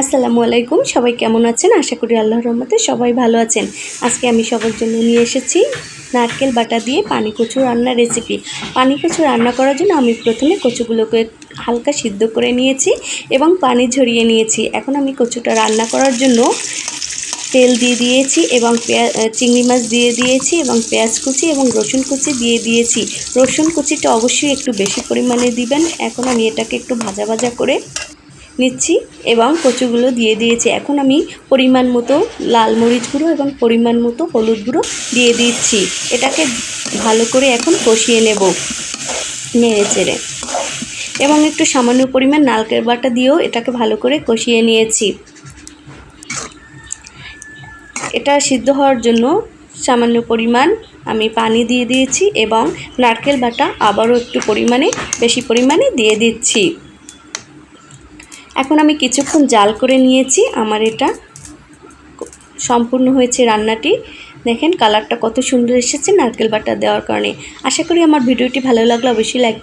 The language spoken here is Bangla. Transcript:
আসসালামু আলাইকুম, সবাই কেমন আছেন? আশা করি আল্লাহর রহমতে সবাই ভালো আছেন। আজকে আমি সবার জন্য নিয়ে এসেছি নারকেল বাটা দিয়ে পানি কচু রান্নার রেসিপি। পানি কচু রান্না করার জন্য আমি প্রথমে কচুগুলোকে হালকা সিদ্ধ করে নিয়েছি এবং পানি ঝরিয়ে নিয়েছি। এখন আমি কচুটা রান্না করার জন্য তেল দিয়ে দিয়েছি এবং চিংড়ি মাছ দিয়ে দিয়েছি এবং পেঁয়াজ কুচি এবং রসুন কুচি দিয়ে দিয়েছি। রসুন কুচিটা অবশ্যই একটু বেশি পরিমাণে দিবেন। এখন আমি এটাকে একটু ভাজা ভাজা করে নিচ্ছি এবং কচুগুলো দিয়ে দিয়েছি। এখন আমি পরিমাণ মতো লাল মরিচ গুঁড়ো এবং পরিমাণ মতো হলুদ গুঁড়ো দিয়ে দিচ্ছি। এটাকে ভালো করে এখন কষিয়ে নেব নেড়ে চেড়ে, এবং একটু সামান্য পরিমাণ নারকেল বাটা দিয়েও এটাকে ভালো করে কষিয়ে নিয়েছি। এটা সিদ্ধ হওয়ার জন্য সামান্য পরিমাণ আমি পানি দিয়ে দিয়েছি এবং নারকেল বাটা আবারও একটু বেশি পরিমাণে দিয়ে দিচ্ছি। এখন আমি কিছুক্ষণ জাল করে নিয়েছি। আমার এটা সম্পূর্ণ হয়েছে রান্নাটি। দেখেন কালারটা কত সুন্দর এসেছে নারকেল বাটা দেওয়ার কারণে। আশা করি আমার ভিডিওটি ভালো লাগলে অবশ্যই লাইক